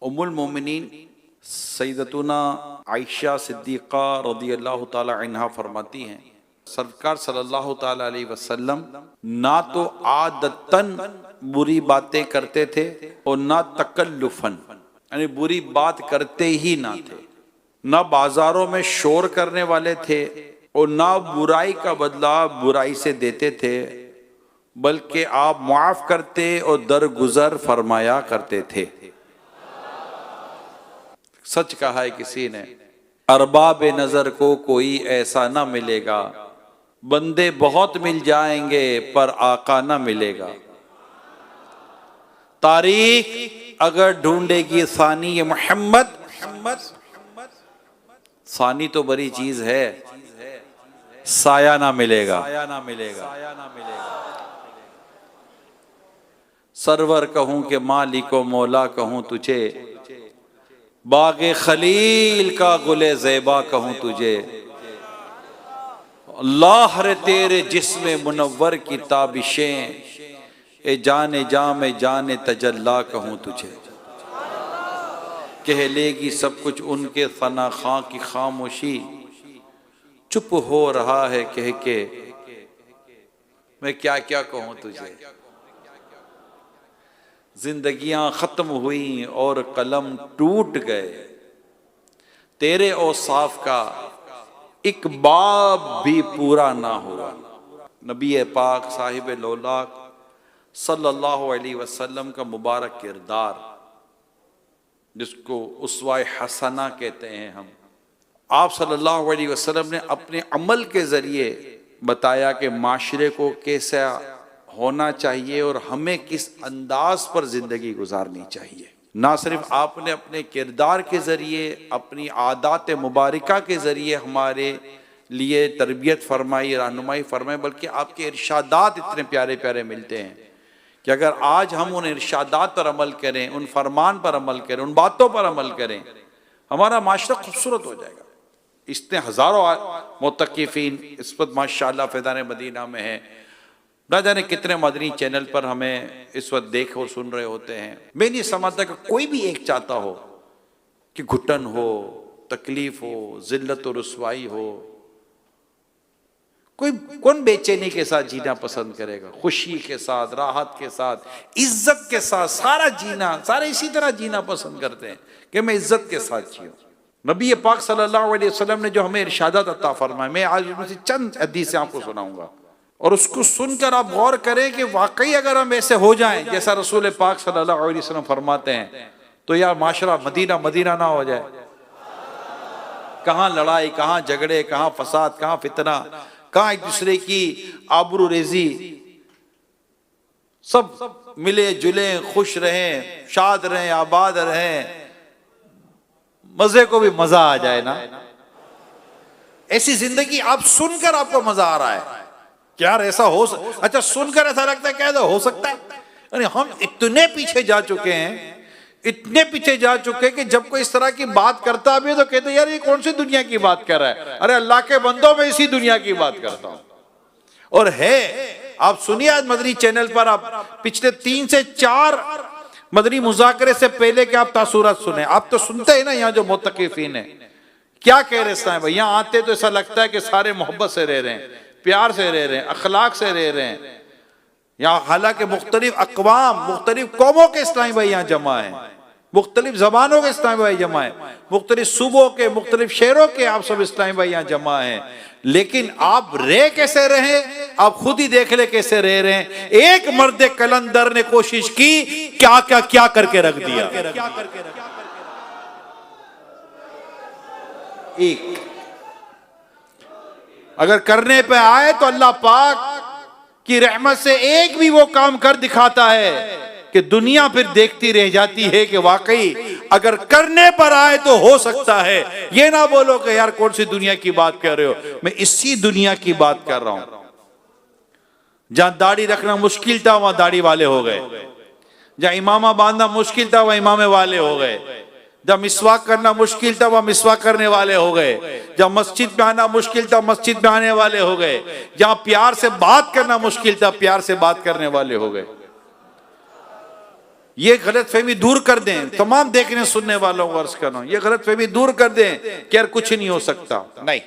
उम्मुल मोमिनीन सैयदतुना आयशा सिद्दीक़ा रज़ियल्लाहु ताला अन्हा फरमाती हैं, सरकार सल्लल्लाहु ताला अलैहि वसल्लम ना तो आदतन बुरी बातें करते थे और ना तकल्लुफन, यानी बुरी बात करते ही ना थे। ना बाजारों में शोर करने वाले थे और ना बुराई का बदला बुराई से देते थे, बल्कि आप मुआफ करते और दरगुजर फरमाया करते थे। सच कहा है किसी ने, अरबाब नजर को कोई ऐसा ना मिलेगा, बंदे बहुत मिल जाएंगे पर आका ना मिलेगा। तारीख अगर ढूंढेगी सानी ये मोहम्मद, सानी तो बड़ी चीज है, साया ना मिलेगा। सरवर कहूं के मालिको मौला कहूं तुझे, बागे खलील का गुले ज़ेबा कहूं तुझे, अल्लाह रे तेरे जिस्म मुनव्वर की ताबिशें, ए जाने जामे जाने तजल्ला कहूं तुझे। कह लेगी सब कुछ उनके फना खां की खामोशी, चुप हो रहा है कह के मैं क्या क्या कहूं तुझे। जिंदगियां खत्म हुई और कलम टूट गए, तेरे औसाफ का एक बाब भी पूरा ना हुआ। नबी पाक साहिब लौलाक सल्लल्लाहु अलैहि वसल्लम का मुबारक किरदार, जिसको उस्वा हसना कहते हैं हम, आप सल्लल्लाहु अलैहि वसल्लम ने अपने अमल के जरिए बताया कि माशरे को कैसा होना चाहिए और हमें किस अंदाज पर जिंदगी गुजारनी चाहिए। ना सिर्फ आपने अपने किरदार के जरिए, अपनी आदात मुबारका के जरिए हमारे लिए तरबियत फरमाई, रहनुमाई फरमाई, बल्कि आपके इरशादात इतने प्यारे प्यारे मिलते हैं कि अगर आज हम उन इरशादात पर अमल करें, उन फरमान पर अमल करें, उन बातों पर अमल करें, हमारा माशरा खूबसूरत हो जाएगा। इतने हजारों मुतक़िफ़ीन इस वक्त माशाअल्लाह फ़ैज़ान मदीना में है, ना जाने कितने मदनी चैनल पर हमें इस वक्त देख और सुन रहे होते हैं। मैं नहीं समझता कि कोई भी एक चाहता हो कि घुटन हो, तकलीफ हो, जिल्लत और रुसवाई हो। कौन बेचैनी के साथ जीना पसंद करेगा? खुशी के साथ, राहत के साथ, इज्जत के साथ सारा जीना, सारे इसी तरह जीना पसंद करते हैं कि मैं इज्जत के साथ जीऊं। नबी पाक सल्लल्लाहु अलैहि वसल्लम ने जो हमें इरशादात अता फरमाए, मैं आज उनमें से चंद हदीसें आपको सुनाऊंगा और उसको सुनकर आप गौर करें कि वाकई अगर हम ऐसे हो जाएं जैसा रसूल पाक सल्लल्लाहु अलैहि वसल्लम फरमाते हैं, तो यार माशरा मदीना मदीना ना हो जाए। कहाँ लड़ाई, कहाँ झगड़े, कहाँ फसाद, कहाँ फितना, कहाँ एक दूसरे की आबरू रेजी, सब मिले जुले, खुश रहें, शाद रहें, आबाद रहें, मजे को भी मजा आ जाए ना। ऐसी जिंदगी आप सुनकर आपको मजा आ रहा है क्या? ऐसा हो अच्छा सुनकर ऐसा लगता है क्या हो सकता है? अरे हम इतने पीछे जा चुके हैं, इतने पीछे जा चुके हैं कि जब कोई इस तरह की बात करता भी है तो कहते यार ये कौन सी दुनिया की बात कर रहा है? अरे अल्लाह के बंदों में इसी दुनिया की बात करता हूं। और है, आप सुनिए आज मदनी चैनल पर, आप पिछले 3 से 4 मदनी मुज़ाकरे से पहले के आप तासुरात सुने। आप तो सुनते हैं ना, यहाँ जो मुतक़िफ़ीन है क्या कह रहे हैं भाई, यहाँ आते तो ऐसा लगता है कि सारे मोहब्बत से रह रहे हैं, प्यार से रह रहे हैं, अखलाक से रह रहे हैं। यहाँ हालांकि मुख्तलिफ अक़वाम, मुख्तलिफ कौमों के इस्लामी भाई यहाँ जमा है, मुख्तलिफ जबानों के इस्लामी भाई जमा है, मुख्तलिफ सूबों के, मुख्तलिफ शहरों के आप सब इस्लामी भाई यहाँ जमा है। लेकिन आप रह कैसे रहे, आप खुद ही देख ले कैसे रह रहे हैं। एक मर्द कलंदर ने कोशिश की, क्या क्या क्या करके रख दिया। एक अगर करने पे आए तो अल्लाह पाक की रहमत से एक भी वो काम कर दिखाता है कि दुनिया फिर देखती रह जाती है कि वाकई अगर करने पर आए तो हो सकता है। ये ना बोलो कि यार कौन सी दुनिया की बात कर रहे हो, मैं इसी दुनिया की बात कर रहा हूं। जहां दाढ़ी रखना मुश्किल था वहां दाढ़ी वाले हो गए, जहां इमामा बांधना मुश्किल था वहां इमामे वाले हो गए, जब मिसवाक करना मुश्किल था वह मिसवाक करने वाले हो गए, जब मस्जिद में आना मुश्किल था मस्जिद में आने वाले हो गए, जहां प्यार से बात करना मुश्किल था प्यार से बात करने वाले हो गए। ये गलतफहमी दूर कर दें, तमाम देखने सुनने वालों को अर्ज कर रहा हूं, ये गलतफहमी दूर कर दें कि यार कुछ नहीं हो सकता। नहीं,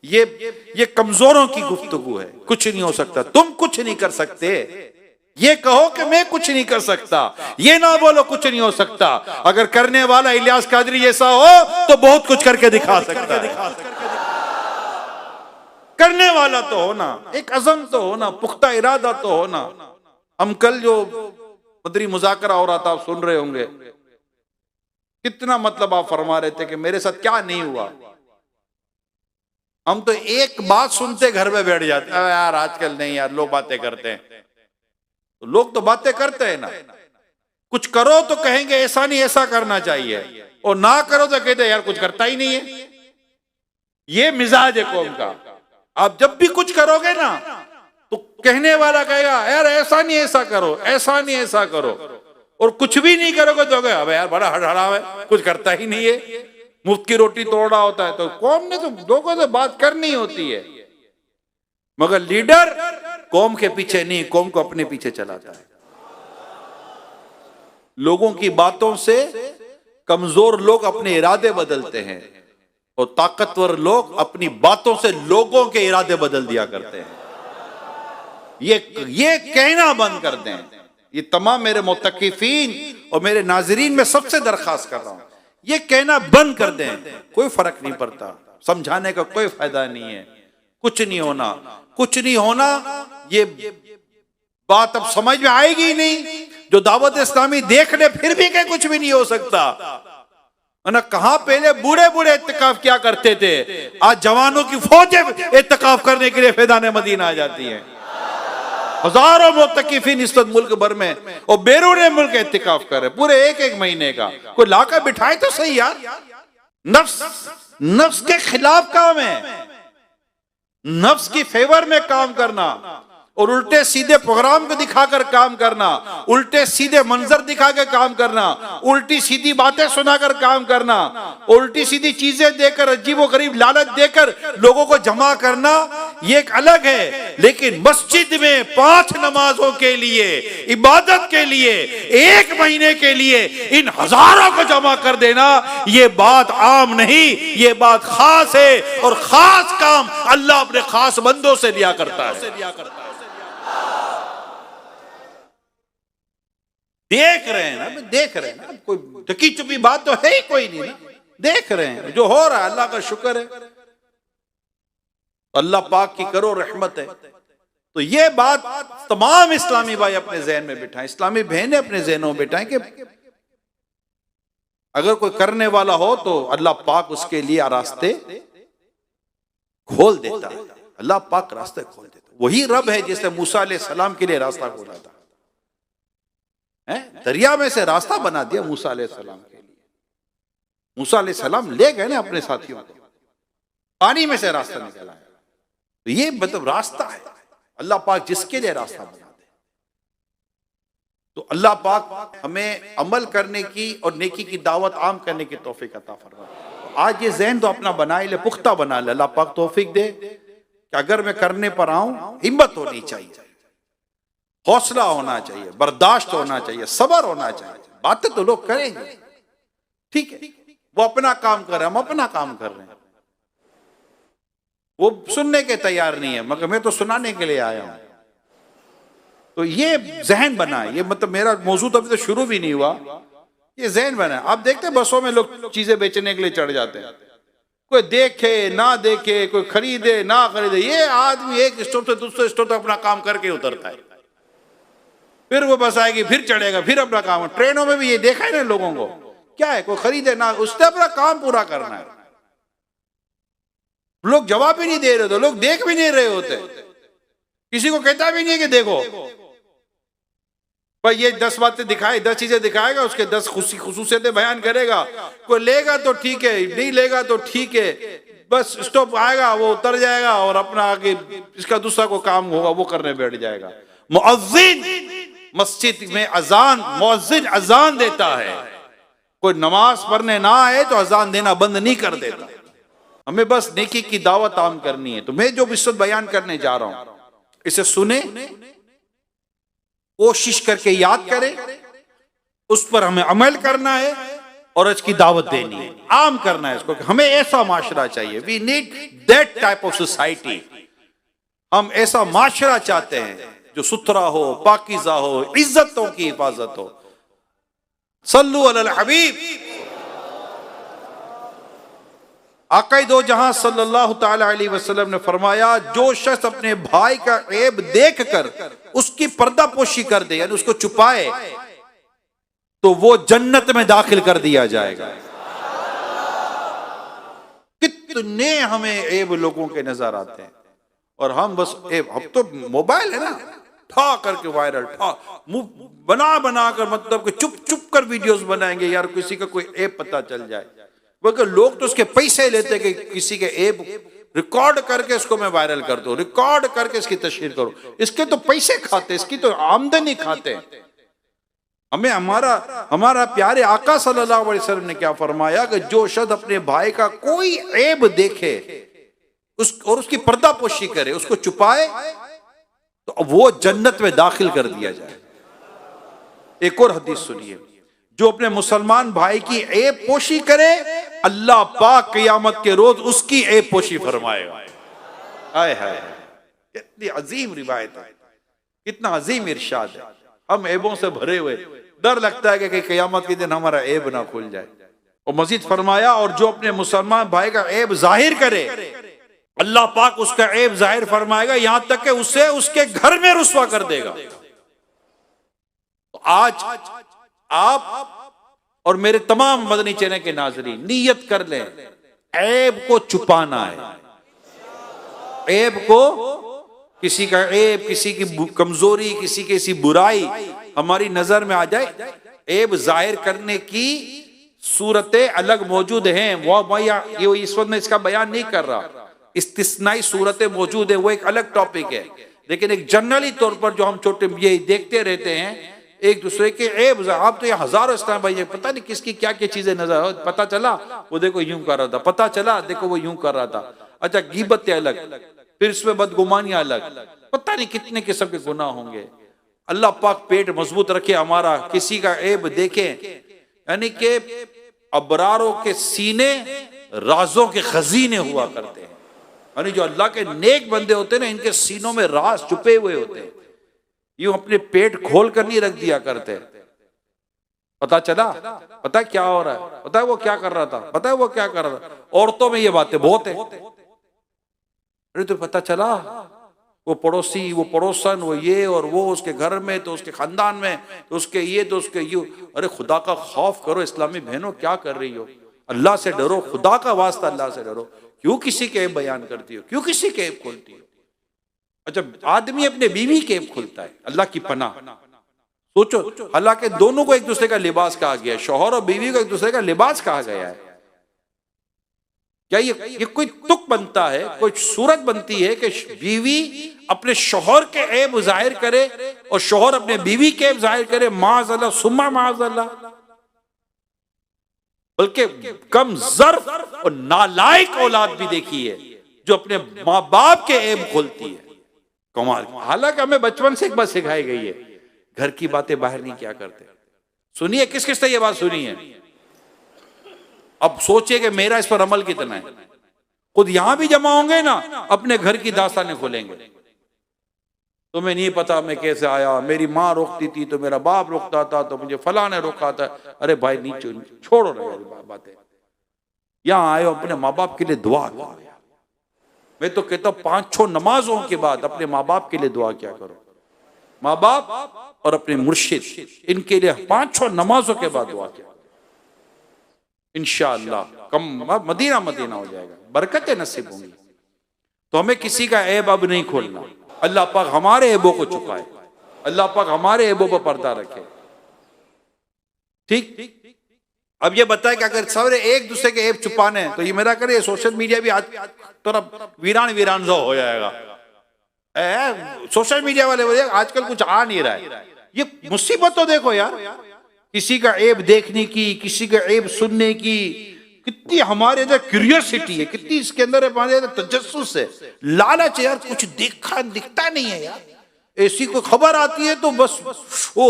ये कमजोरों की गुफ्तगू है। कुछ नहीं हो सकता, तुम कुछ नहीं कर सकते। ये कहो कि मैं कुछ नहीं कर सकता, ये ना बोलो कुछ नहीं हो सकता। अगर करने वाला इलियास कादरी जैसा हो तो बहुत कुछ करके दिखा सकता है। करने वाला तो होना, एक अज़म तो होना, पुख्ता इरादा तो होना। हम कल जो मदरी मुज़ाकरा हो रहा था, आप सुन रहे होंगे, कितना मतलब आप फरमा रहे थे कि मेरे साथ क्या नहीं हुआ। हम तो एक बात सुनते घर में बैठ जाते, यार आजकल नहीं यार, लोग बातें करते हैं। तो लोग तो बातें करते हैं ना, कुछ करो तो कहेंगे ऐसा नहीं ऐसा करना चाहिए, और ना करो तो कहते यार कुछ करता ही नहीं है। ये मिजाज है कौम का। आप जब भी कुछ करोगे ना तो कहने वाला कहेगा यार ऐसा नहीं ऐसा करो, ऐसा नहीं ऐसा करो, और कुछ भी नहीं करोगे तो कहेगा अब यार बड़ा हड़हड़ा है, कुछ करता ही नहीं है, मुफ्त की रोटी तोड़ रहा होता है। तो कौम ने तो लोगों से बात करनी होती है, मगर लीडर कौम के पीछे नहीं, कौम को अपने पीछे चलाता है। लोगों की बातों से कमजोर लोग अपने इरादे बदलते हैं, और ताकतवर लोग अपनी बातों से लोगों के इरादे बदल दिया करते हैं। ये कहना बंद कर दें। ये तमाम मेरे मुत्तकीफीन और मेरे नाजरीन में सबसे दरखास्त कर रहा हूं, ये कहना बंद कर दें। कोई फर्क नहीं पड़ता, समझाने का कोई फायदा नहीं है। कुछ नहीं होना, कुछ नहीं होना, ये बात अब समझ में आएगी ही नहीं। जो दावत इस्लामी देख ले फिर भी कहीं कुछ भी नहीं हो सकता। ना कहां पहले बूढ़े बूढ़े इत्तिकाफ क्या करते थे, आज जवानों की फौजें इत्तिकाफ करने के लिए फैदान मदीना आ जाती हैं। हजारों मुत्तकीफीन इस वक्त मुल्क भर में और बैरून मुल्क इत्तिकाफ कर रहे पूरे एक महीने का। कोई लाकर बिठाए तो सही यार। नफ्स के खिलाफ काम है, नफ्स की फेवर में काम करना, और उल्टे सीधे प्रोग्राम को दिखाकर काम करना, उल्टे सीधे मंजर दिखा के काम करना, उल्टी सीधी बातें सुनाकर काम करना, उल्टी सीधी चीजें देकर, अजीबो गरीब लालच देकर लोगों को जमा करना, ये एक अलग है। लेकिन मस्जिद में 5 नमाजों के लिए, इबादत के लिए, 1 महीने के लिए इन हजारों को जमा कर देना, ये बात आम नहीं, ये बात खास है। और खास काम अल्लाह अपने खास बंदों से लिया करता है। देख रहे हैं ना, देख रहे हैं ना, कोई ढकी चुपी बात तो है ही कोई नहीं ना। देख रहे हैं जो हो रहा है, अल्लाह का शुक्र है, अल्लाह पाक की करो रहमत है। तो ये बात तमाम इस्लामी भाई अपने जहन में बिठाएं, इस्लामी बहनें अपने जहनों में बिठाएं कि अगर कोई करने वाला हो तो अल्लाह पाक उसके लिए रास्ते खोल देता है। अल्लाह पाक रास्ते खोल देता है। वही रब है जिसने मूसा अलैहि सलाम के लिए रास्ता खोला था, दरिया में से रास्ता बना दिया मूसा अलैहि सलाम के लिए। मूसा अलैहि सलाम ले गए ना अपने साथियों को, पानी में से रास्ता निकला है। तो ये मतलब रास्ता है, अल्लाह पाक जिसके लिए रास्ता बना दे। तो अल्लाह पाक हमें अमल करने की और नेकी की दावत आम करने की तौफीक अता फरमाए। आज ये ज़हन तो अपना बनाए ले, पुख्ता बना ले। अल्लाह पाक तौफीक दे कि अगर मैं करने पर आऊं, हिम्मत होनी चाहिए, हौसला होना चाहिए, बर्दाश्त होना चाहिए, सब्र होना चाहिए। बातें तो लोग करेंगे, ठीक है, वो अपना काम कर रहे हैं, हम अपना काम कर रहे हैं। वो सुनने के तैयार नहीं है, मगर मैं तो सुनाने के लिए आया हूं। तो ये जहन बना, ये मतलब मेरा मौजूद तो अभी तो शुरू भी नहीं हुआ, ये जहन बना। आप देखते हैं बसों में लोग चीजें बेचने के लिए चढ़ जाते हैं, कोई देखे ना देखे, कोई खरीदे ना खरीदे, ये आदमी एक स्टोर से दूसरे स्टोर तक अपना काम करके उतरता है, फिर वो बस आएगी, फिर चढ़ेगा, फिर अपना काम। ट्रेनों में भी ये देखा है ना लोगों को, क्या है, कोई खरीदे ना, उसने अपना काम पूरा करना है। लोग जवाब भी नहीं दे रहे होते, लोग देख भी नहीं रहे होते, किसी को कहता भी नहीं है कि देखो भाई ये 10 बातें दिखाए, 10 चीजें दिखाएगा, उसके 10 खुसूसियतें बयान करेगा। कोई लेगा तो ठीक है, नहीं लेगा तो ठीक है, बस स्टॉप आएगा वो उतर जाएगा और अपना आगे इसका दूसरा को काम होगा वो करने बैठ जाएगा। मुअज्जिन मस्जिद में अजान, मुअज्जिन अजान देता है, कोई नमाज पढ़ने ना आए तो अजान देना बंद नहीं कर देता। हमें बस नेकी की दावत आम करनी है। तो मैं जो विशद बयान करने जा रहा हूं, इसे सुने, कोशिश करके याद करें, उस पर हमें अमल करना है और इसकी दावत देनी है, आम करना है इसको। हमें ऐसा माशरा चाहिए, we need that type of society. हम ऐसा माशरा चाहते हैं जो सुथरा हो, पाकीज़ा हो, इज्जतों की हिफाजत हो। सल्लु अलल हबीब। आक़ाए दो जहां सल्लल्लाहु ताला अलैहि वसल्लम ने फरमाया, जो शख्स अपने भाई का ऐब देखकर उसकी पर्दापोशी कर दे, यानी उसको छुपाए, तो वो जन्नत में दाखिल कर दिया जाएगा। कितने हमें ऐब लोगों के नजर आते हैं और हम बस अब तो मोबाइल है ना, ठा करके वायरल, ठा मुंह बना बना कर, मतलब कि चुप चुप कर वीडियोस बनाएंगे यार, किसी का कोई ऐब पता चल जाए। बल्कि लोग तो उसके पैसे लेते कि किसी के ऐब रिकॉर्ड करके इसको मैं वायरल कर दूं, रिकॉर्ड करके इसकी तशहीर करूं। इसके तो पैसे खाते, इसकी तो आमदनी खाते। हमें हमारा प्यारे आका सल्लल्लाहु अलैहि वसल्लम ने क्या फरमाया कि जो शख्स अपने भाई का कोई ऐब देखे और उसकी पर्दापोशी करे, उसको छुपाए, तो वो जन्नत में दाखिल कर दिया जाए। एक और हदीस सुनिए, जो अपने मुसलमान भाई की ऐब पोशी करे, अल्लाह पाक क़यामत के रोज उसकी ऐब पोशी फरमाएगा। हाय हाय, कितनी अजीम रिवायत है, कितना अजीम इरशाद है। हम ऐबों से भरे हुए, डर लगता है कि क़यामत के दिन हमारा ऐब ना खुल जाए। और मजीद फरमाया, और जो अपने मुसलमान भाई का ऐब जाहिर करे, अल्लाह पाक उसका ऐब जाहिर फरमाएगा, यहां तक कि उसे उसके घर में रुस्वा कर देगा। तो आज आप और मेरे तमाम मदनी चैनल के नाज़रीन नियत कर लें, ऐब को छुपाना है। ऐब को, किसी का ऐब, किसी की कमजोरी, किसी की ऐसी बुराई हमारी नजर में आ जाए, ऐब जाहिर करने की सूरतें अलग मौजूद हैं। वो ये इस वक्त मैं इसका बयान नहीं कर रहा, इस्तिस्नाई सूरतें मौजूद है, वो एक अलग टॉपिक है। लेकिन एक जनरली तौर पर जो हम छोटे ये देखते रहते हैं एक दूसरे के ऐब, आप तो ये हजारों इस्लाम भाई, पता नहीं किसकी क्या क्या चीजें नजर, पता चला वो देखो यूं कर रहा था, पता चला देखो वो यूं कर रहा था। अच्छा, गीबतें अलग, फिर इसमें बदगुमानियां अलग, पता नहीं कितने किस्म के गुनाह होंगे। अल्लाह पाक पेट मजबूत रखे हमारा, किसी का ऐब देखे, यानी कि अबरारों के सीने राजों के खजीने हुआ करते हैं। यानी जो अल्लाह के नेक बंदे होते हैं ना, इनके सीनों में राज छुपे हुए होते हैं, यूं अपने पेट खोल कर नहीं रख दिया करते। पता चला, पता है क्या हो रहा है, पता है वो क्या कर रहा था, पता है वो क्या कर रहा था। औरतों में ये बातें बहुत है। अरे तो पता चला वो पड़ोसी, वो पड़ोसन, वो ये और वो, उसके घर में तो उसके खानदान में तो उसके ये तो उसके यू। अरे खुदा का खौफ करो इस्लामी बहनों, क्या कर रही हो? अल्लाह से डरो, खुदा का वास्ता अल्लाह से डरो। क्यों किसी के ऐब बयान करती हो, क्यों किसी के ऐब खोलती हो? अच्छा, आदमी अपने बीवी के ऐब खोलता है, अल्लाह की पनाह। सोचो, हालांकि दोनों को एक दूसरे का लिबास कहा गया है, शौहर और बीवी को एक दूसरे का लिबास कहा गया है। क्या ये कोई तुक बनता है, कोई सूरत बनती है कि बीवी अपने शौहर के ऐब जाहिर करे और शौहर अपने बीवी के ऐब जाहिर करे? माअज़ल्लाह सुम्मा माअज़ल्लाह। बल्कि कम ज़र्फ और नालायक औलाद भी देखी है जो अपने माँ बाप के ऐब खोलती है। कमाल। हालांकि हमें बचपन से एक बात सिखाई गई है, घर की बातें बाहर नहीं क्या करते। सुनिए, किस किस ने ये बात सुनी है? अब सोचिए कि मेरा इस पर अमल कितना है। खुद यहां भी जमा होंगे ना, अपने घर की दास्तानें खोलेंगे। तुम्हें नहीं पता मैं कैसे आया, मेरी माँ रोकती थी तो मेरा बाप रोकता था, तो मुझे फला ने रोका था। अरे भाई नीचे छोड़ो ना बातें, यहां आए अपने माँ बाप के लिए दुआ करो। मैं तो कहता हूं 5-6 नमाजों के बाद अपने माँ बाप के लिए दुआ क्या करो। माँ बाप और अपने मुर्शिद, इनके लिए 5-6 नमाजों के बाद दुआ क्या, इंशाअल्लाह कम मदीना मदीना हो जाएगा, बरकतें नसीब होंगी। तो हमें किसी का ऐब अब नहीं खोलना। अल्लाह पाक हमारे ऐबों को छुपाए, अल्लाह पाक हमारे ऐबों पर पर्दा रखे। ठीक। अब ये बताए कि अगर सारे एक दूसरे के ऐब छुपाने हैं तो ये मेरा करे, सोशल मीडिया भी आज तरफ वीरान वीरान सा हो जाएगा। सोशल मीडिया वाले आजकल कुछ आ नहीं रहा है। ये मुसीबत तो देखो यार, किसी का ऐब देखने की, किसी का ऐब सुनने की कितनी हमारे अंदर क्यूरियोसिटी है, कितनी इसके अंदर हमारे अंदर तजस्सुस है, लालच है यार। कुछ दिखता नहीं है यार, ऐसी कोई खबर आती है तो बस ओ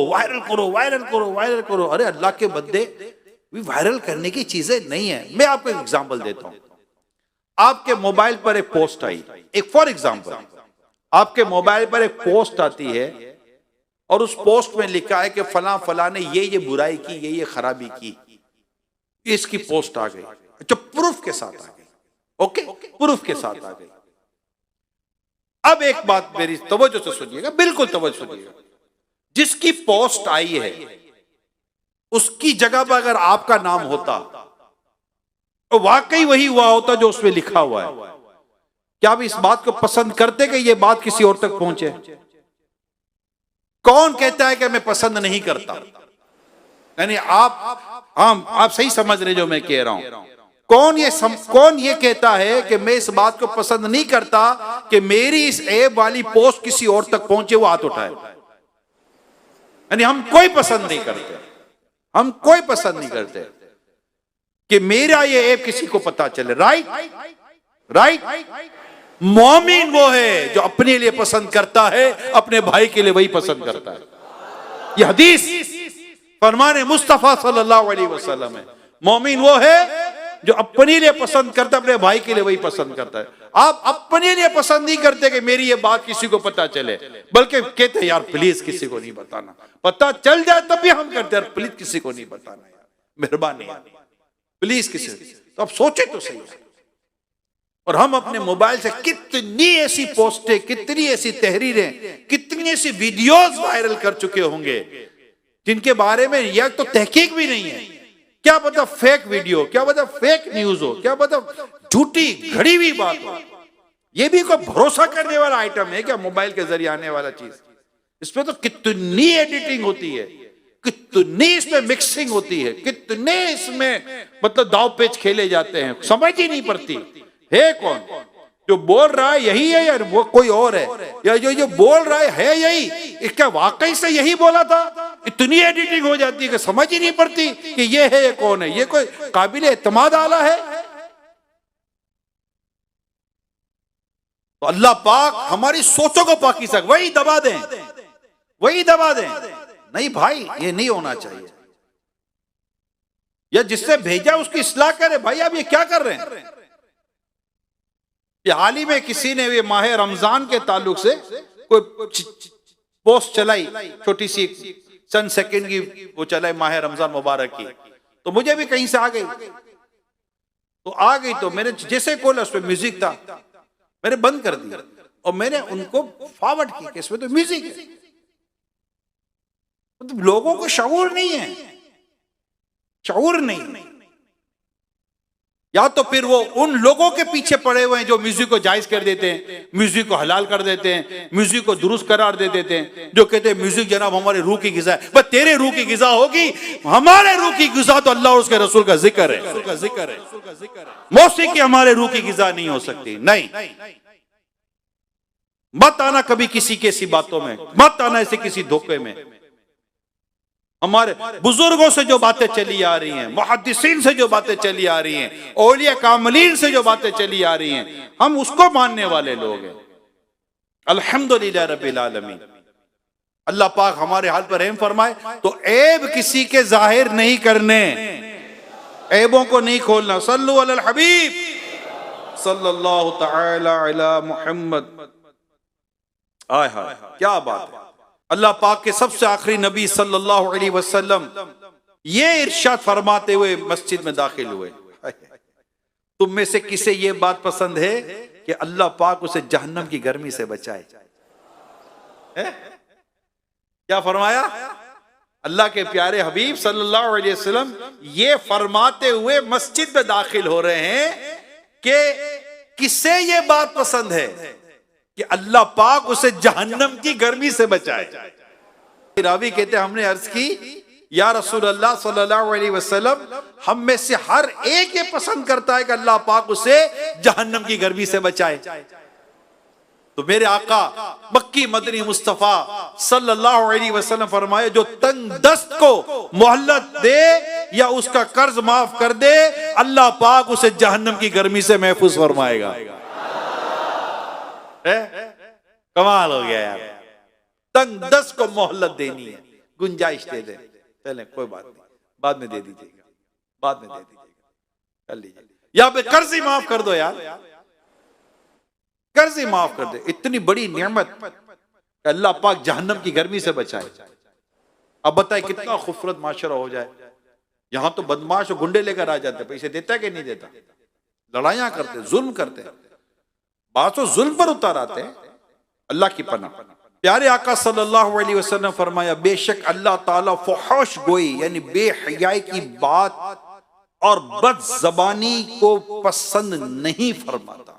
वायरल करो वायरल करो वायरल करो। अरे अल्लाह के बंदे, वायरल करने की चीजें नहीं है। मैं आपको एक एग्जांपल देता हूं। आपके मोबाइल पर एक पोस्ट आई, एक फॉर एग्जांपल आपके मोबाइल पर एक पोस्ट आती है और उस पोस्ट में लिखा है कि फलां फलां ने ये बुराई की, ये खराबी की, इसकी पोस्ट आ गई। अच्छा, प्रूफ के साथ आ गई। ओके, प्रूफ के साथ आ गई। अब एक बात मेरी तवज्जो से सुनिएगा, बिल्कुल तवज्जो सुनिएगा। जिसकी पोस्ट आई है उसकी जगह पर अगर आपका नाम होता तो वाकई वही हुआ होता जो उसमें लिखा हुआ है। क्या आप इस बात को पसंद करते कि ये बात किसी और तक पहुंचे? कौन कहता है कि मैं पसंद नहीं करता? यानी आप सही समझ रहे जो मैं कह रहा हूं। कौन ये कहता है कि मैं इस बात को पसंद नहीं करता कि मेरी इस ऐब वाली पोस्ट किसी और तक पहुंचे? वो हाथ उठाए। यानी हम कोई पसंद नहीं करते, हम कोई पसंद नहीं करते कि मेरा ये ऐब किसी को पता चले। राइट। मोमिन वो है जो अपने लिए पसंद करता है, अपने भाई के लिए वही पसंद करता है। ये हदीस फरमाने मुस्तफा सल्लल्लाहु अलैहि वसल्लम है। मोमिन वो है जो अपने लिए पसंद करता है, अपने भाई के लिए वही पसंद करता है। आप अपने लिए पसंद नहीं करते कि मेरी ये बात किसी को पता चले, बल्कि कहते हैं यार प्लीज किसी को नहीं बताना, पता चल जाए तब भी हम कहते हैं प्लीज किसी को नहीं बताना यार, मेहरबानी प्लीज किसी। तो आप सोचे तो सही। और हम अपने मोबाइल से कितनी ऐसी पोस्टें, कितनी ऐसी तहरीरें, कितनी ऐसी वीडियोस वायरल कर चुके होंगे जिनके बारे में या तो तहकीक भी नहीं है। क्या पता फेक वीडियो, क्या पता फेक न्यूज हो, क्या पता झूठी घड़ी हुई बात हो। यह भी कोई भरोसा करने वाला आइटम है क्या? मोबाइल के जरिए आने वाला चीज, इसमें तो कितनी एडिटिंग होती है, कितनी इसमें मिक्सिंग होती है, कितने इसमें मतलब दाव पेच खेले जाते हैं, समझ ही नहीं पड़ती है कौन जो बोल रहा है यही है या वो कोई और है, या जो बोल रहा है यही, क्या वाकई से यही बोला था? इतनी एडिटिंग हो जाती है कि समझ ही नहीं पड़ती कि ये है ये कौन है, ये कोई काबिल एतमाद आला है। तो अल्लाह पाक हमारी सोचों को पाकीज़ा वही दबा दें, वही दबा दें। नहीं भाई, ये नहीं होना चाहिए। या जिससे भेजा उसकी इस्लाह करे। भाई आप ये क्या कर रहे हैं? हाल ही में किसी ने ये माह रमजान के ताल्लुक से कोई पोस्ट चलाई, छोटी सी चंद सेकंड की वो चलाई, माह रमजान मुबारक की। तो मुझे भी कहीं से आ गई, तो मैंने जैसे खोला उस पर म्यूजिक था, मैंने बंद कर दिया और मैंने उनको फॉरवर्ड किया कि इसमें तो म्यूजिक है। मतलब लोगों को शऊर नहीं है, शऊर नहीं। या तो फिर वो उन लोगों के पीछे पड़े हुए हैं जो म्यूजिक को जायज कर देते हैं, म्यूजिक को हलाल कर देते हैं, म्यूजिक को दुरुस्त करार दे देते हैं, जो कहते हैं म्यूजिक जनाब हमारे रूह की गिज़ा है। बस तेरे रूह की गिज़ा होगी, हमारे रूह की गिज़ा तो अल्लाह और उसके रसूल का जिक्र है। मौसीकी हमारे रूह की गिज़ा नहीं हो सकती। नहीं, मत आना कभी किसी की ऐसी बातों में, मत आना ऐसे किसी धोखे में। हमारे बुजुर्गों से जो बातें चली आ रही हैं, मुहद्दिसीन से जो बातें चली आ रही हैं, औलिया कामिलीन से जो बातें चली आ रही हैं, हम उसको मानने वाले लोग हैं। अल्हम्दुलिल्लाह रब्बिल आलमीन। अल्लाह पाक हमारे हाल पर रहम फरमाए। तो ऐब किसी के जाहिर नहीं करने, ऐबों को नहीं खोलना। सल्लु अलल हबीब सल्लल्लाहु तआला अला मुहम्मद। आय हाय, क्या बात है। अल्लाह पाक के सबसे आखिरी नबी सल्लल्लाहु अलैहि वसल्लम ये इरशाद फरमाते हुए मस्जिद में दाखिल हुए, तुम में से किसे ये बात पसंद है कि अल्लाह पाक उसे जहन्नम की गर्मी से बचाए? क्या फरमाया? अल्लाह के प्यारे हबीब सल्लल्लाहु अलैहि वसल्लम ये फरमाते हुए मस्जिद में दाखिल हो रहे हैं कि किसे ये बात पसंद है कि अल्लाह पाक उसे जहन्नम की गर्मी से बचाए। रावी कहते हमने अर्ज की, या रसूल अल्लाह सल्लल्लाहु अलैहि वसल्लम, हम में से हर एक ये पसंद करता है कि अल्लाह पाक उसे जहन्नम की गर्मी से बचाए। तो मेरे आका मक्की मदनी मुस्तफा सल्लल्लाहु अलैहि वसल्लम फरमाए, जो तंग दस्त को मोहल्लत दे या उसका कर्ज माफ कर दे, अल्लाह पाक उसे जहन्नम की गर्मी से महफूज फरमाएगा। कमाल हो गया यार। तंग दस्त को मोहलत देनी है, गुंजाइश दे दे, चले कोई बात नहीं, बाद में दे दीजिएगा, बाद में दे दीजिएगा, कर लीजिए, या पे कर्ज ही माफ कर दो यार, कर्ज ही माफ कर दे। इतनी बड़ी नेमत, अल्लाह पाक जहन्नम की गर्मी से बचाए। अब बताए कितना खूबसूरत माशरा हो जाए। यहां तो बदमाश और गुंडे लेकर आ जाते, पैसे देता कि नहीं देता, लड़ाइयां करते, जुल्म करते, बात तो जुल्म पर उतार आते हैं। अल्लाह की पनाह। प्यारे आका सल्लल्लाहु अलैहि वसल्लम फरमाया, बेशक अल्लाह ताला फुहश गोई यानी बेहयाई की बात और बद जबानी को पसंद नहीं फरमाता।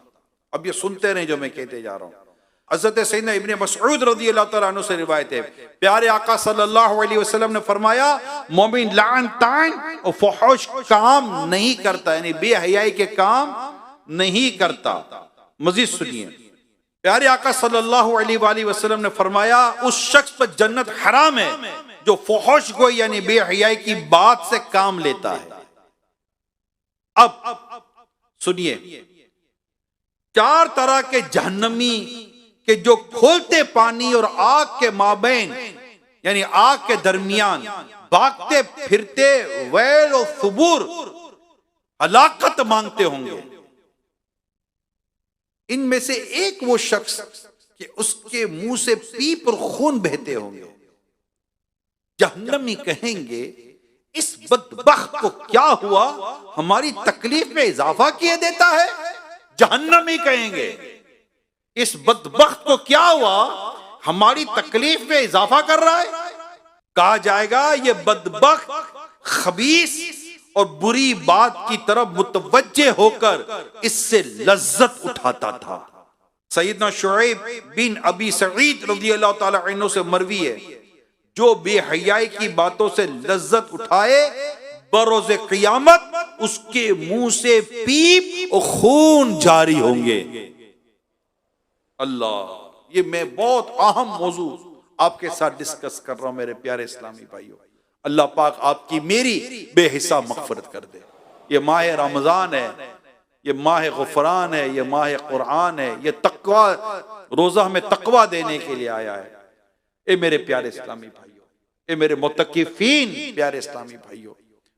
अब ये सुनते रहे जो मैं कहते जा रहा हूं। हज़रत सैयदना इब्ने मसऊद रज़ियल्लाहु तआला अन्हु से रिवायत है, प्यारे आका सल्लल्लाहु अलैहि वसल्लम ने फरमाया, मोमिन लान तान और फुहश काम नहीं करता, यानी बेहयाई के काम नहीं करता। मजीद सुनिए, प्यारे आका सल्लल्लाहु अलैहि वसल्लम ने फरमाया, उस शख्स पर जन्नत हराम है जो फुहश को यानी बेहयाई की बात से काम लेता है। अब सुनिए, चार तरह के जहन्नमी के जो खोलते पानी और आग के माबैन यानी आग के दरमियान भागते फिरते वैल और सुबूर हलाकत मांगते होंगे। इनमें से एक वो शख्स कि उसके मुंह से पीप और खून बहते होंगे। जहन्नमी कहेंगे, इस बदबख्त को क्या हुआ, हमारी तकलीफ में इजाफा किए देता है। जहन्नमी कहेंगे, इस बदबख्त को क्या हुआ, हमारी तकलीफ में इजाफा कर रहा है। कहा जाएगा, ये बदबख्त खबीस और बुरी बात की तरफ मुतवज्जे होकर इससे लज्जत उठाता था। सैयदना शुएब बिन अबी सईद रज़ियल्लाहु ताला अन्हु से मरवी है, जो बेहयाई की बातों से लज्जत उठाए, बरोज़े क़ियामत उसके मुंह से पीप और खून जारी होंगे। अल्लाह, ये मैं बहुत अहम मौजू आपके साथ डिस्कस कर रहा हूं मेरे प्यारे इस्लामी भाइयों। अल्लाह पाक आपकी मेरी बेहिसाब मग़फ़िरत कर दे। ये माह रमज़ान है, ये माह गुफ़रान है, ये माह कुरान है, ये तक़वा, रोज़ा हमें तक़वा देने के लिए आया है। ए मेरे प्यारे इस्लामी भाइयों, ए मेरे मुत्तक़िफ़ीन प्यारे इस्लामी भाइयों,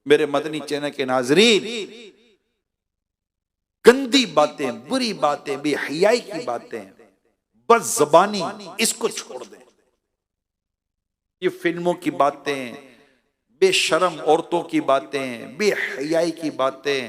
मेरे मदनी चैनल के नाज़रीन, गंदी बातें, बुरी बातें, बेहयाई की बातें, बस ज़बानी, इसको छोड़ दें। ये फिल्मों की बातें, बेशरम औरतों की बातें, बेहयाई की बातें,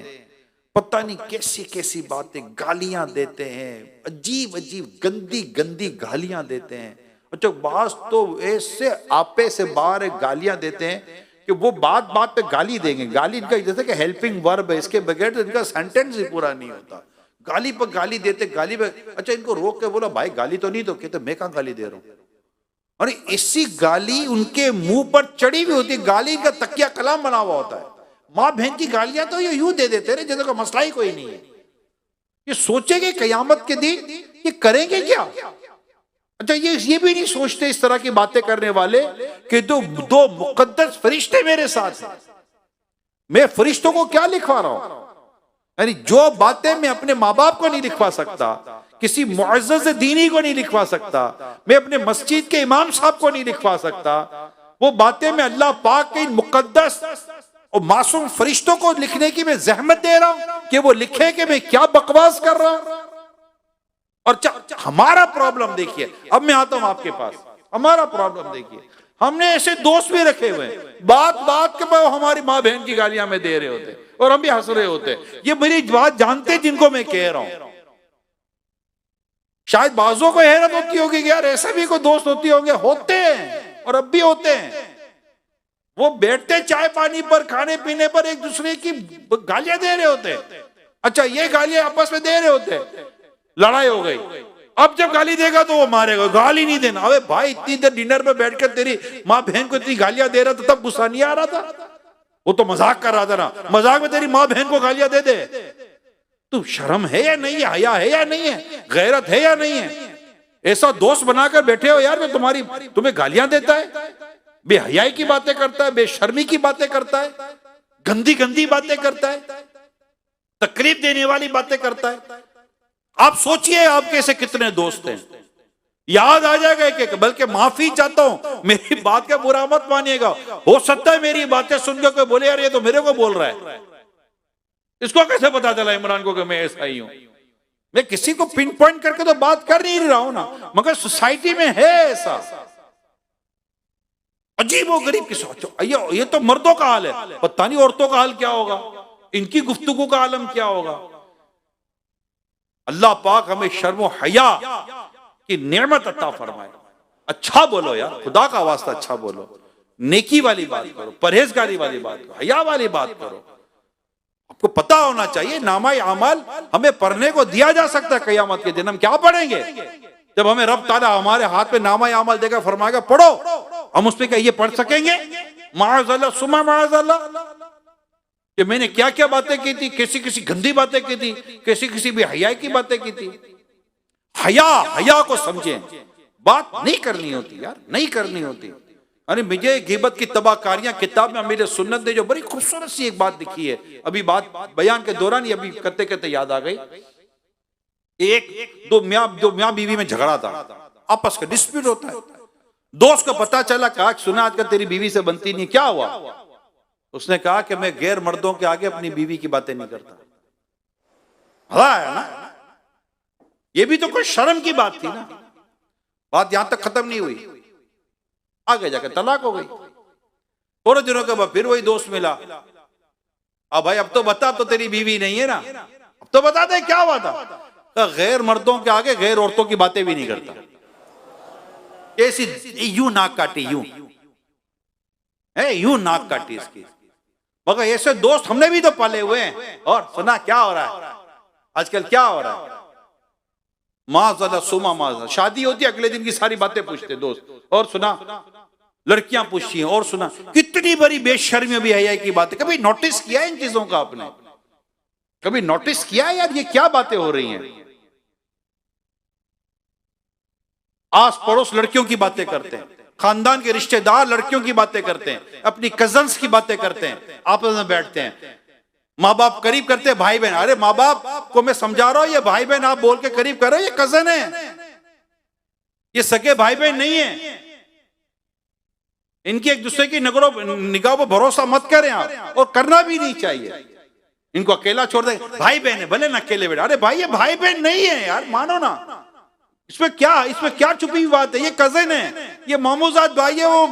पता नहीं कैसी कैसी बातें, गालियां देते हैं, अजीब अजीब गंदी गंदी गालियां देते हैं। अच्छा, बास तो ऐसे आपे से बाहर गालियां देते हैं कि वो बात बात पे गाली देंगे। गाली इनका जैसे कि हेल्पिंग वर्ब है, इसके बगैर तो इनका सेंटेंस ही पूरा नहीं होता। गाली पर गाली देते, गाली पे। अच्छा, इनको रोक के बोला, भाई गाली तो नहीं, तो कहते मैं कहां गाली दे रहा हूं। और ऐसी गाली उनके मुंह पर चढ़ी हुई होती, गाली का तकिया कलाम बना हुआ होता है। माँ बहन की गालियां तो ये यूं दे देते रहे जैसे कोई मसला ही कोई नहीं है। ये सोचेंगे कयामत के दिन ये करेंगे क्या। अच्छा, ये भी नहीं सोचते इस तरह की बातें करने वाले कि दो मुकद्दस फरिश्ते मेरे साथ हैं, मैं फरिश्तों को क्या लिखवा रहा हूं। यानी जो बातें मैं अपने माँ बाप को नहीं लिखवा सकता, किसी मुअज़्ज़ज़ दीनी को नहीं लिखवा सकता, मैं अपने मस्जिद के इमाम साहब को नहीं लिखवा सकता, वो बातें मैं अल्लाह पाक के मुकद्दस और मासूम फरिश्तों को लिखने की मैं जहमत दे रहा हूं कि वो लिखे कि मैं क्या बकवास कर रहा हूं। और हमारा प्रॉब्लम देखिए, अब मैं आता हूं आपके पास, हमारा प्रॉब्लम देखिए, हमने ऐसे दोस्त भी रखे हुए हैं, बात बात के बाद हमारी माँ बहन की गालियां में दे रहे होते और हम भी हंस रहे होते। ये मेरी बात जानते जिनको मैं कह रहा हूं। शायद बाजों को हैरत होती होगी कि यार ऐसे भी कोई दोस्त होती होंगे, होते हैं और अब भी होते हैं। वो बैठते चाय पानी पर, खाने पीने पर एक दूसरे की गालियां दे रहे होते। अच्छा, ये गालियां आपस में दे रहे होते, लड़ाई हो गई, अब जब गाली देगा तो वो मारेगा, गाली नहीं देना। अबे भाई, इतनी देर डिनर में बैठकर तेरी माँ बहन को इतनी गालियां दे रहा था, तब गुस्सा नहीं आ रहा था? वो तो मजाक कर रहा था ना, मजाक में तेरी माँ बहन को गालियां दे दे। तू शर्म है या नहीं है, हया है या नहीं है, गैरत है या नहीं है? ऐसा दोस्त बनाकर बैठे हो यार, मैं तुम्हें गालियां देता है, बेहयाई की बातें करता है, बेशर्मी की बातें करता है, गंदी गंदी बातें करता है, तकलीफ देने वाली बातें करता है। आप सोचिए आपके ऐसे कितने दोस्त हैं। याद आ जाएगा एक एक, बल्कि माफी चाहता हूं, मेरी बात का बुरा मत मानिएगा। हो सकता है मेरी बातें सुनकर कोई बोले यार ये तो मेरे को बोल रहा है, इसको कैसे पता चला इमरान को कि मैं ऐसा ही हूं। मैं किसी को पिन पॉइंट करके तो बात कर नहीं रहा हूं ना, मगर सोसाइटी में है ऐसा अजीब व गरीब की। ये तो मर्दों का हाल है, पता नहीं औरतों का हाल क्या होगा, इनकी गुफ्तगू का आलम क्या होगा। अल्लाह पाक हमें शर्म व हया की नेमत अता फरमाए। अच्छा बोलो यार, खुदा का वास्ता अच्छा बोलो, नेकी वाली बात करो, परहेजगारी वाली बात करो, हया वाली बात करो। आपको पता होना चाहिए नामाए अमाल हमें पढ़ने को दिया जा सकता है कयामत के दिन। हम क्या पढ़ेंगे जब हमें रब ताला हमारे हाथ में नामाए अमाल देकर फरमाएगा पढ़ो, हम उस पर क्या ये पढ़ सकेंगे? माअज़ल्लाह सुमा माअज़ल्लाह कि मैंने क्या क्या बातें की थी, कैसी किसी गंदी बातें की थी, कैसी किसी भी हया की बातें की थी। हया को समझें, बात नहीं करनी होती यार, नहीं करनी होती। अरे मुझे गिबत की तबाहकारियां किताब में मेरे सुन्नत ने जो बड़ी खूबसूरत सी एक बात लिखी है, अभी बात बयान के दौरान ही अभी करते करते याद आ गई। दो मियाँ बीवी में झगड़ा था, आपस का डिस्प्यूट होता है। दोस्त को पता चला, कहा सुना आजकल तेरी बीवी से बनती नहीं, क्या हुआ? उसने कहा कि मैं गैर मर्दों के आगे अपनी बीवी की बातें नहीं करता। मजा आया ना? ये भी तो कोई शर्म की बात थी ना। बात यहां तक खत्म नहीं हुई, आगे जाकर तलाक हो गई। थोड़े दिनों के बाद फिर वही दोस्त मिला, अब भाई अब तो बता, अब तो तेरी बीवी नहीं है ना, अब तो बता दे क्या हुआ था। कहा गैर मर्दों के आगे गैर औरतों की बातें भी नहीं करता। कैसी यूं नाक काटी, यूं नाक काटी इसकी। मगर ऐसे दोस्त हमने भी तो पाले हुए हैं। और सुना क्या हो रहा है आजकल, क्या हो रहा है? माज़ल्लाह सुमा माज़ल्लाह, शादी होती है अगले दिन की सारी बातें पूछते दोस्त। और सुना लड़कियां पूछती हैं, और सुना कितनी बड़ी बेशर्मी भी है की बात है। कभी नोटिस किया इन चीजों का आपने? कभी नोटिस किया यार ये क्या बातें हो रही हैं? आस पड़ोस लड़कियों की बातें करते हैं, खानदान के रिश्तेदार लड़कियों की बातें करते हैं, अपनी कजन्स की बातें करते हैं, आपस में बैठते हैं। माँ बाप करीब करते हैं, भाई बहन, अरे माँ बाप को मैं समझा रहा हूं ये भाई बहन आप बोल के करीब करो, ये कजन है, ये सगे भाई बहन नहीं है। इनकी एक दूसरे की निगाह पर भरोसा मत करें आप, और करना भी नहीं चाहिए। इनको अकेला छोड़ दे, भाई बहन है भले ना अकेले बैठे, अरे भाई ये भाई बहन नहीं है यार, मानो ना। इसमें क्या छुपी हुई बात है? ये कजन है, ये मामूजाद भाई है, वो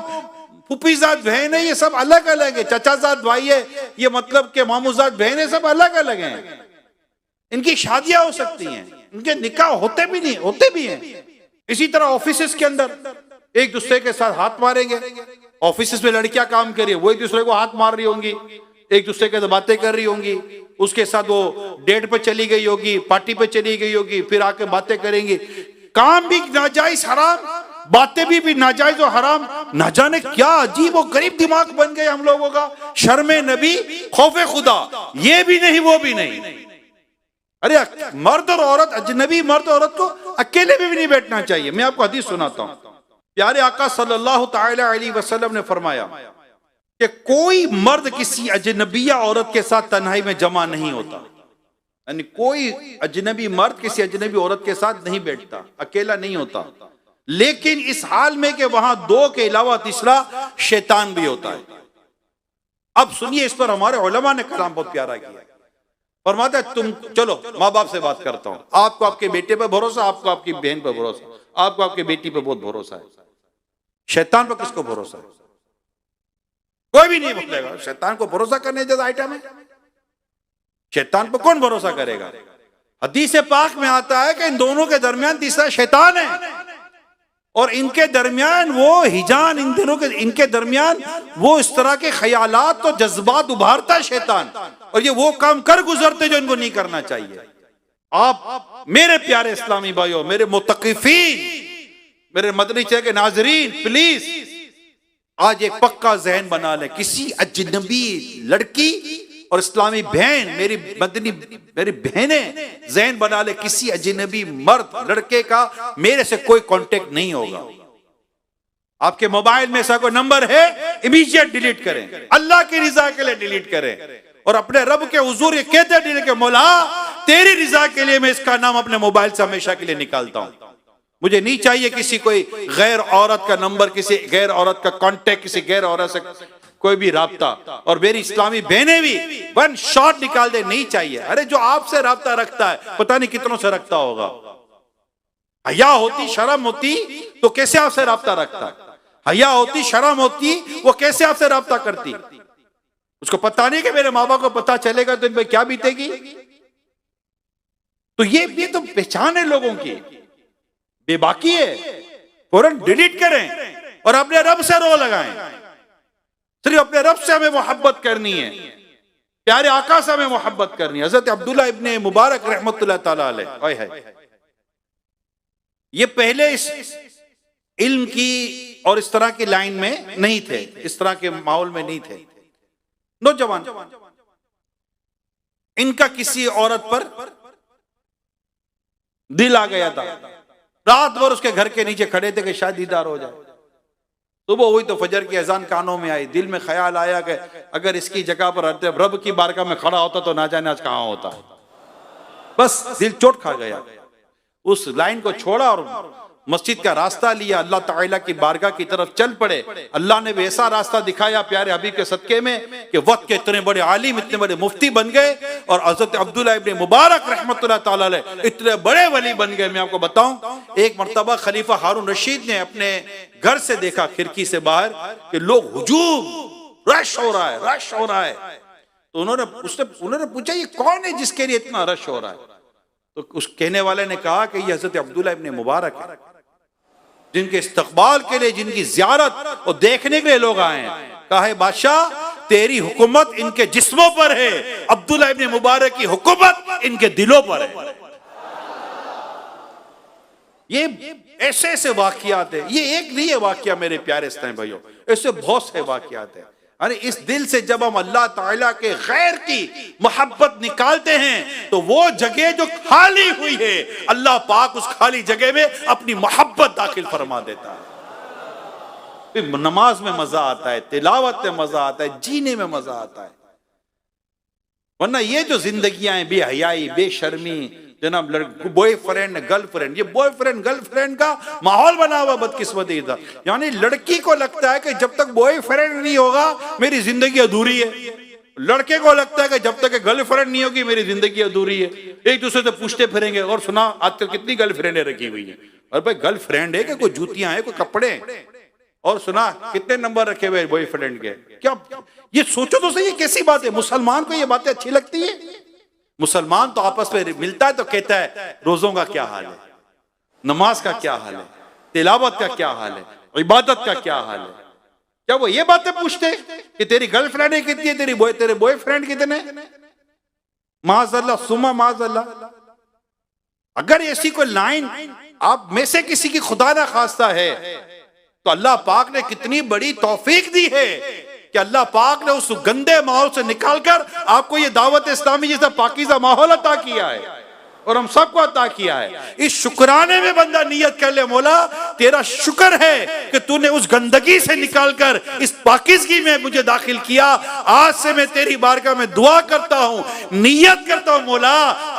फूफीजाद बहन है, ये सब अलग अलग है। चचाजाद भाई है, ये मतलब के मामूजाद बहन है, सब अलग अलग हैं। इनकी शादियां हो सकती हैं, इनके निकाह होते भी हैं। इसी तरह ऑफिस के अंदर एक दूसरे के साथ हाथ मारेंगे। ऑफिस में लड़कियां काम कर रही है, वो एक दूसरे को हाथ मार रही होंगी, एक दूसरे के साथ बातें कर रही होंगी, उसके साथ वो डेट पे चली गई होगी, पार्टी पे चली गई होगी, फिर आके बातें करेंगी। काम भी नाजायज हराम, बातें भी नाजायज और हराम। ना जाने क्या अजीब और गरीब दिमाग बन गए हम लोगों का। शर्मे नबी, खौफे खुदा, ये भी नहीं वो भी नहीं। अरे मर्द और औरत, अजनबी मर्द और औरत को अकेले भी नहीं बैठना चाहिए। मैं आपको हदीस सुनाता हूं। प्यारे आका सल्लल्लाहु तआला अलैहि वसल्लम ने फरमाया कि कोई मर्द किसी अजनबिया औरत के साथ तन्हाई में जमा नहीं होता, यानी कोई अजनबी मर्द किसी अजनबी औरत के साथ नहीं बैठता, अकेला नहीं होता। लेकिन इस हाल में कि वहां दो के अलावा तीसरा शैतान भी होता है। अब सुनिए, इस पर हमारे उलमा ने कलाम बहुत प्यारा किया। फरमाता है तुम चलो माँ बाप से बात करता हूं, आपको आपके बेटे पर भरोसा, आपको आपकी बहन पर भरोसा, आपको आपकी बेटी पर बहुत भरोसा है। शैतान पर किसको भरोसा है? कोई भी नहीं बोलेगा। शैतान को भरोसा करने जैसा आइटम है? शैतान पर कौन भरोसा करेगा? हदीस पाक में आता है कि इन दोनों के दरमियान तीसरा शैतान है, और इनके दरमियान वो हिजान, इन दोनों के इनके दरमियान वो इस तरह के ख्यालात और जज्बात उभारता है शैतान, और ये वो काम कर गुजरते जो इनको नहीं करना चाहिए। आप मेरे प्यारे इस्लामी भाइयों, मेरे मुतक़िफ़ीन, मेरे मदनी चैनल के नाज़रीन, प्लीज आज एक पक्का जहन बना ले। किसी अजनबी लड़की और इस्लामी बहन, मेरी बहनें, जहन बना ले, किसी अजनबी मर्द लड़के का मेरे से कोई कांटेक्ट नहीं होगा। आपके मोबाइल में ऐसा कोई नंबर है, इमीडिएट डिलीट करें, अल्लाह की रिजा के लिए डिलीट करें, और अपने रब के हुजूर ये कहते डिलीट के, मौला तेरी रिजा के लिए मैं इसका नाम अपने मोबाइल से हमेशा के लिए निकालता हूं। मुझे नहीं चाहिए किसी कोई गैर औरत का नंबर, किसी गैर औरत का कांटेक्ट, किसी गैर औरत से कोई भी राब्ता। और मेरी इस्लामी बहनें भी वन शॉट निकाल दे, नहीं चाहिए। अरे जो आपसे राब्ता रखता है पता नहीं कितनों से रखता होगा। हया होती, शर्म होती तो कैसे आपसे राब्ता रखता? हया होती, शर्म होती, वो कैसे आपसे राब्ता करती? उसको पता नहीं कि मेरे माँ बाप को पता चलेगा तो इन पे क्या बीतेगी। तो ये तो पहचान है लोगों की, बेबाकी है। फौरन डिलीट करें और अपने रब से रो लगाएं। सिर्फ अपने रब से हमें मोहब्बत करनी है, प्यारे आका से हमें मोहब्बत करनी है। हजरत अब्दुल्ला इब्ने मुबारक रहमतुल्लाह ताला अलैह है, ये पहले इस इल्म की और इस तरह की लाइन में नहीं थे, इस तरह के माहौल में नहीं थे। नौजवान, इनका किसी औरत पर दिल आ गया था। रात भर उसके घर के नीचे खड़े थे कि शायद दीदार हो जाए। सुबह हुई तो फजर की अजान कानों में आई। दिल में ख्याल आया कि अगर इसकी जगह पर रब की बारगाह में खड़ा होता तो ना जाने आज कहां होता। बस दिल चोट खा गया। उस लाइन को छोड़ा और मस्जिद का रास्ता लिया, अल्लाह ताला की बारगाह की तरफ चल पड़े। अल्लाह ने भी ऐसा रास्ता दिखाया प्यारे हबीब के सदके में कि वक्त के इतने बड़े आलिम, इतने बड़े मुफ्ती बन गए और हजरत अब्दुल्ला इब्ने मुबारक रहमतुल्लाह ताला अलैह इतने बड़े वली बन गए। मैं आपको बताऊं, एक मर्तबा खलीफा हारून रशीद ने अपने घर से देखा खिड़की से बाहर कि लोग हुजूम, रश हो रहा है, रश हो रहा है। तो उन्होंने पूछा ये कौन है जिसके लिए इतना रश हो रहा है? तो उस कहने वाले ने कहा कि ये हजरत अब्दुल्ला इब्ने मुबारक है, जिनके इस्तकबाल के लिए, जिनकी ज़ियारत और देखने के लिए लोग आए हैं। कहा है बादशाह, तेरी हुकूमत इनके जिस्मों पर है, अब्दुल्ला इब्ने मुबारक की हुकूमत इनके दिलों पर है। ये ऐसे ऐसे वाकयात है, ये एक नहीं है वाकया मेरे प्यारे इस्लामी भाइयों, ऐसे बहुत से वाकयात है। अरे इस दिल से जब हम अल्लाह ताला के गैर की मोहब्बत निकालते हैं तो वो जगह जो खाली हुई है, अल्लाह पाक उस खाली जगह में अपनी मोहब्बत दाखिल फरमा देता है। फिर नमाज में मजा आता है, तिलावत में मजा आता है, जीने में मजा आता है। वरना ये जो जिंदगियां हैं, बेहयाई, बेशर्मी, जनाब बॉयफ्रेंड गर्लफ्रेंड, ये बॉयफ्रेंड गर्लफ्रेंड का माहौल बना हुआ बदकिस्मती था। यानी लड़की को लगता है कि जब तक बॉयफ्रेंड नहीं होगा मेरी जिंदगी अधूरी है, लड़के को लगता है कि जब तक गर्लफ्रेंड नहीं होगी मेरी जिंदगी अधूरी है। एक दूसरे से पूछते फिरेंगे और सुना आजकल कितनी गर्लफ्रेंडें रखी हुई है। और भाई गर्लफ्रेंड है कि कोई जूतियां हैं, कोई कपड़े हैं? और सुना कितने नंबर रखे हुए बॉयफ्रेंड के? क्या ये सोचो तो सही, ये कैसी बात है? मुसलमान को ये बातें अच्छी लगती है? मुसलमान तो आपस में मिलता है तो कहता है रोजों का क्या हाल है, नमाज का क्या हाल है, तिलावत का क्या हाल है, इबादत का क्या हाल है। क्या वो ये बातें पूछते कि तेरी गर्लफ्रेंड कितनी है, तेरे बॉयफ्रेंड कितने? माज़अल्लाह सुम्मा माज़अल्लाह। अगर ऐसी कोई लाइन आप में से किसी की खुदा ना खास्ता है तो अल्लाह पाक ने कितनी बड़ी तौफीक दी है कि अल्लाह पाक ने उस गंदे माहौल से निकालकर आपको ये दावत इस्लामी जैसा पाकीज़ा माहौल अता किया है और हम सबको अता किया है। इस शुक्राने में बंदा नियत कर ले, मौला तेरा शुक्र है कि तूने उस गंदगी से निकालकर इस पाकीज़गी में मुझे दाखिल किया। आज से मैं तेरी बारगाह में दुआ करता हूँ, नियत करता हूँ मौला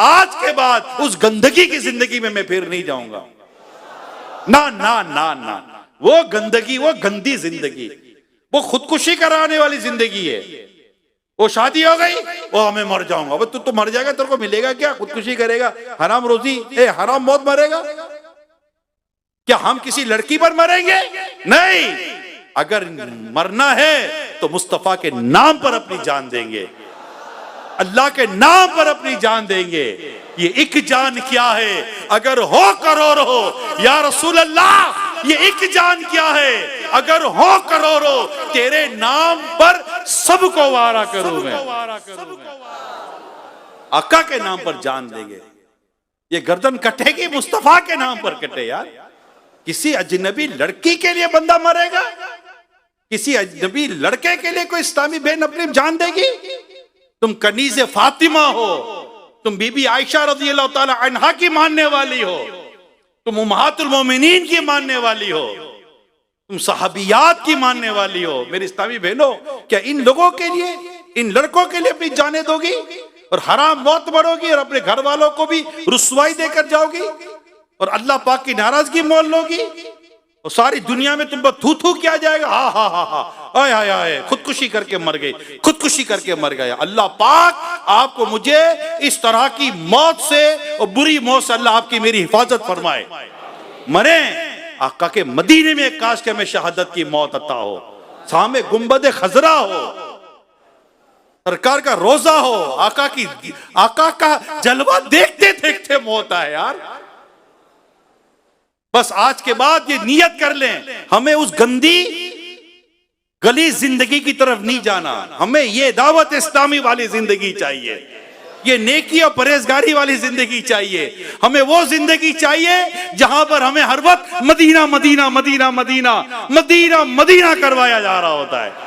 आज के बाद उस गंदगी की जिंदगी में मैं फिर नहीं जाऊंगा। ना ना ना ना, वो गंदगी, वो गंदी जिंदगी, वो खुदकुशी कराने वाली जिंदगी है। वो शादी हो गई, वो हमें मर जाऊंगा। अब तू तो मर जाएगा, तेरे को मिलेगा क्या? खुदकुशी करेगा, हराम रोजी, हराम मौत मरेगा। क्या हम किसी लड़की पर मरेंगे? नहीं, अगर मरना है तो मुस्तफा के नाम पर अपनी जान देंगे, अल्लाह के नाम पर अपनी जान देंगे। ये एक जान क्या है, अगर हो करोड़ हो या रसूल अल्लाह, ये एक जान क्या है, अगर हो करोड़ों तेरे नाम पर सबको वारा करूं मैं, आका के नाम पर जान देंगे। ये गर्दन कटेगी मुस्तफा के नाम पर कटे। यार किसी अजनबी लड़की के लिए बंदा मरेगा? किसी अजनबी लड़के के लिए कोई इस्लामी बहन अपनी जान देगी? तुम कनीज़े फातिमा हो, तुम बीबी आयशा रज़ियल्लाहु ताला अन्हा की मानने वाली हो, तुम उम्महातुल मोमिनीन की मानने वाली हो, तुम सहाबियात की मानने वाली हो। मेरी इस्लामी बहनों, क्या इन लोगों के लिए, इन लड़कों के लिए अपनी जानें दोगी और हराम मौत मरोगी और अपने घर वालों को भी रुसवाई देकर जाओगी? और अल्लाह पाक की नाराजगी मोल लोगी और सारी दुनिया में तुम पर थू थू किया जाएगा। हा हा हा हा, आय आय आय, खुदकुशी करके मर गए, खुदकुशी करके मर गए। अल्लाह पाक आपको मुझे इस तरह की मौत से और बुरी मौत से अल्लाह आपकी मेरी हिफाजत फरमाए। मरे आका के मदीने में, काश के हमें शहादत की मौत अता हो, सामने गुंबद खजरा हो, सरकार का रोजा हो, आका का जलवा देखते देखते मौत आए यार। बस आज के बाद ये नियत कर लें, हमें उस गंदी गली जिंदगी की तरफ नहीं जाना, हमें ये दावत इस्लामी वाली जिंदगी चाहिए, ये नेकी और परहेजगारी वाली जिंदगी चाहिए। हमें वो जिंदगी चाहिए जहां पर हमें हर वक्त Medina Medina Medina Medina Medina Medina करवाया जा रहा होता है।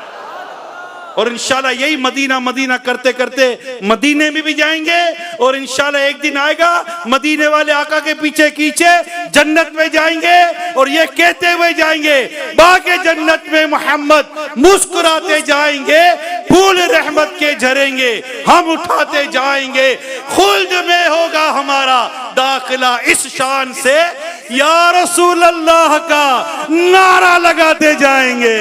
और इंशाल्लाह यही मदीना मदीना करते करते मदीने में भी जाएंगे और इंशाल्लाह एक दिन आएगा मदीने वाले आका के पीछे पीछे जन्नत में जाएंगे और ये कहते हुए जाएंगे, बाके जन्नत में मोहम्मद मुस्कुराते जाएंगे, फूल रहमत के झरेंगे, हम उठाते जाएंगे, खुल्द में होगा हमारा दाखिला इस शान से, या रसूल अल्लाह का नारा लगाते जाएंगे।